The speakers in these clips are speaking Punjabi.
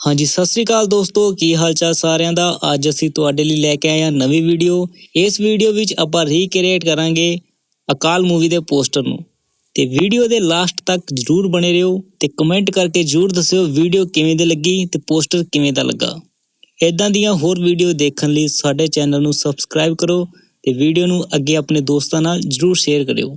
हाँ जी, सत श्री अकाल दोस्तों, की हाल चाल सारिਆਂ ਦਾ। ਅੱਜ ਅਸੀਂ ਤੁਹਾਡੇ ਲਈ ਲੈ ਕੇ ਆਏ ਹਾਂ ਨਵੀਂ ਵੀਡੀਓ। ਇਸ ਵੀਡੀਓ ਵਿੱਚ ਆਪਾਂ ਰੀਕ੍ਰੀਏਟ ਕਰਾਂਗੇ ਅਕਾਲ ਮੂਵੀ ਦੇ ਪੋਸਟਰ ਨੂੰ ਤੇ ਵੀਡੀਓ ਦੇ ਲਾਸਟ ਤੱਕ ਜਰੂਰ ਬਣੇ ਰਹੋ ਤੇ ਕਮੈਂਟ ਕਰਕੇ ਜਰੂਰ ਦੱਸਿਓ ਵੀਡੀਓ ਕਿਵੇਂ ਦੀ ਲੱਗੀ ਤੇ ਪੋਸਟਰ ਕਿਵੇਂ ਦਾ ਲੱਗਾ। ਇਦਾਂ ਦੀਆਂ ਹੋਰ ਵੀਡੀਓ ਦੇਖਣ ਲਈ ਸਾਡੇ ਚੈਨਲ ਨੂੰ ਸਬਸਕ੍ਰਾਈਬ ਕਰੋ ਤੇ ਵੀਡੀਓ ਨੂੰ ਅੱਗੇ ਆਪਣੇ ਦੋਸਤਾਂ ਨਾਲ ਜਰੂਰ ਸ਼ੇਅਰ ਕਰਿਓ।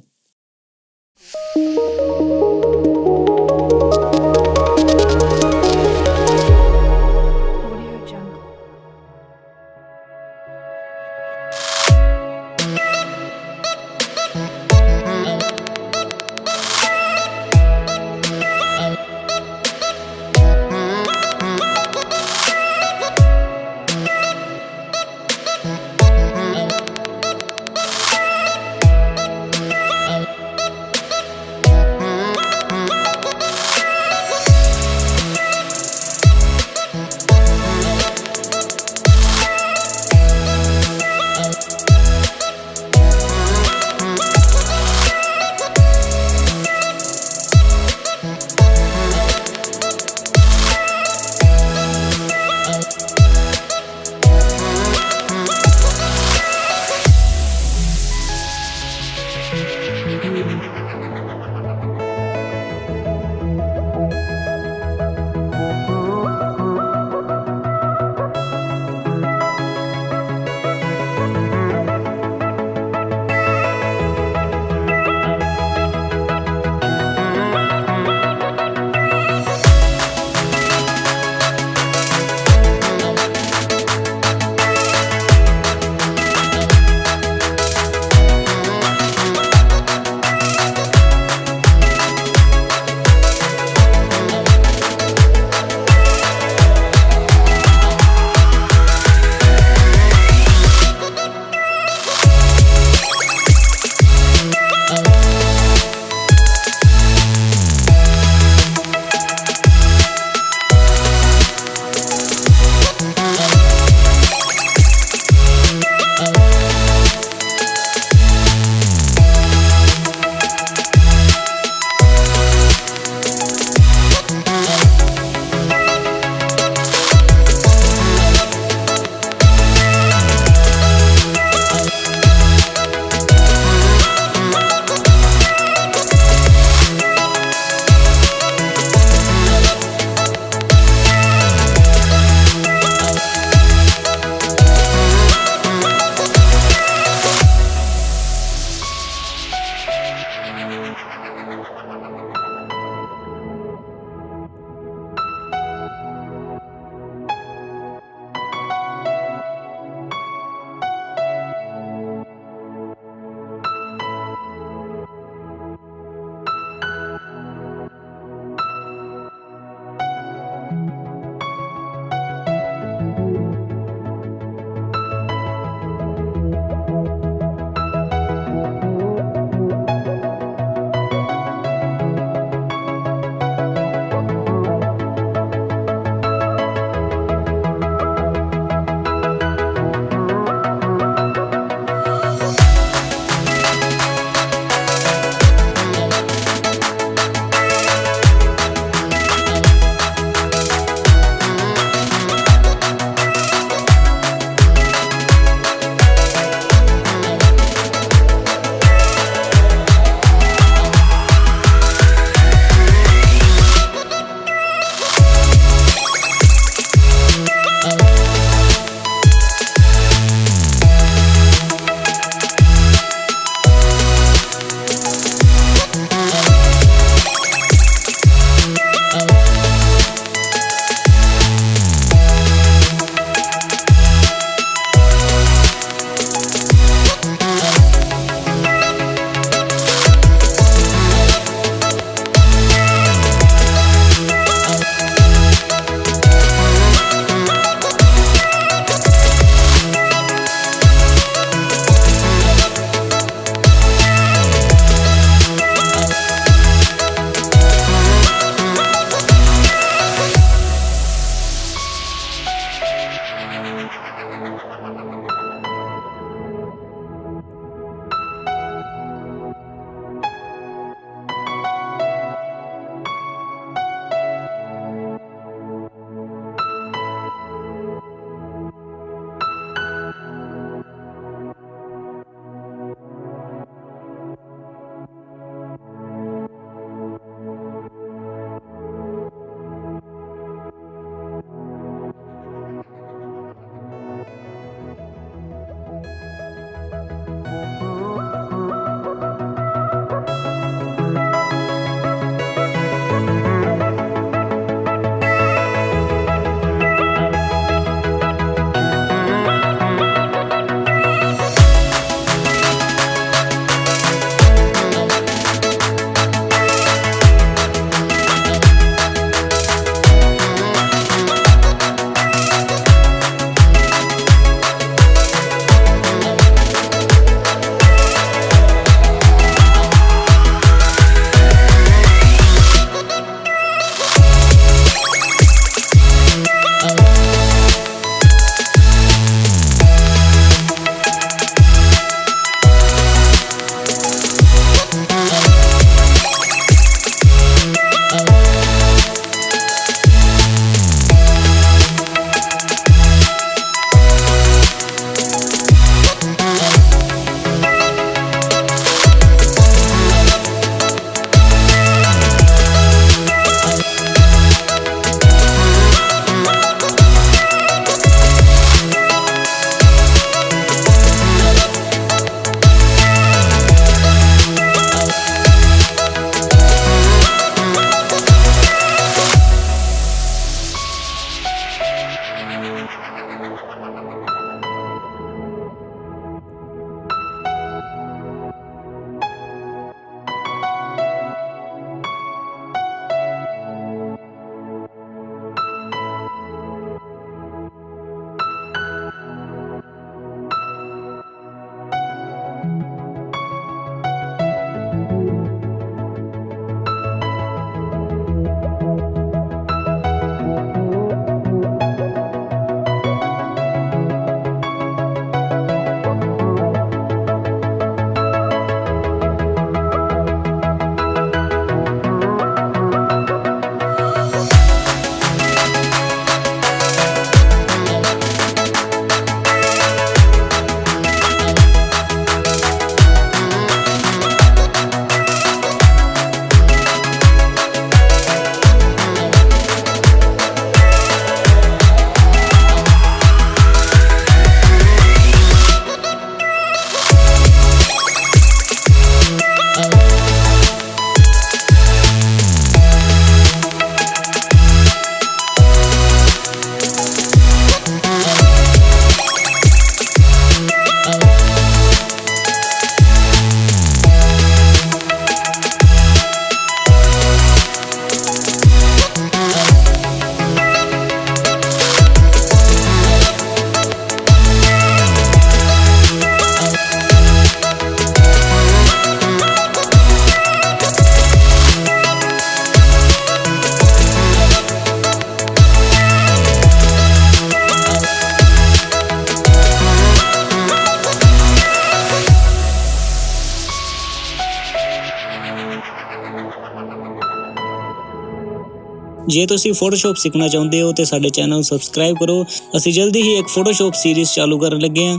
ਜੇ ਤੁਸੀਂ ਫੋਟੋਸ਼ਾਪ ਸਿੱਖਣਾ ਚਾਹੁੰਦੇ ਹੋ ਤੇ ਸਾਡੇ ਚੈਨਲ ਨੂੰ ਸਬਸਕ੍ਰਾਈਬ ਕਰੋ। ਅਸੀਂ ਜਲਦੀ ਹੀ ਇੱਕ ਫੋਟੋਸ਼ਾਪ ਸੀਰੀਜ਼ ਚਾਲੂ ਕਰਨ ਲੱਗੇ ਹਾਂ,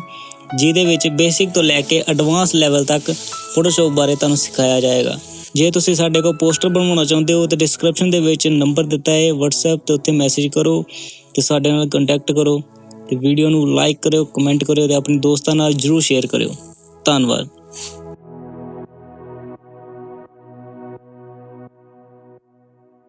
ਜਿਹਦੇ ਵਿੱਚ ਬੇਸਿਕ ਤੋਂ ਲੈ ਕੇ ਐਡਵਾਂਸ ਲੈਵਲ ਤੱਕ ਫੋਟੋਸ਼ਾਪ ਬਾਰੇ ਤੁਹਾਨੂੰ ਸਿਖਾਇਆ ਜਾਏਗਾ। ਜੇ ਤੁਸੀਂ ਸਾਡੇ ਕੋਲ ਪੋਸਟਰ ਬਣਵਾਉਣਾ ਚਾਹੁੰਦੇ ਹੋ ਤਾਂ ਡਿਸਕ੍ਰਿਪਸ਼ਨ ਦੇ ਵਿੱਚ ਨੰਬਰ ਦਿੱਤਾ ਹੈ WhatsApp ਤੇ ਉੱਤੇ ਮੈਸੇਜ ਕਰੋ ਤੇ ਸਾਡੇ ਨਾਲ ਕੰਟੈਕਟ ਕਰੋ ਤੇ ਵੀਡੀਓ ਨੂੰ ਲਾਈਕ ਕਰਿਓ, ਕਮੈਂਟ ਕਰਿਓ ਤੇ ਆਪਣੇ ਦੋਸਤਾਂ ਨਾਲ ਜ਼ਰੂਰ ਸ਼ੇਅਰ ਕਰਿਓ। ਧੰਨਵਾਦ।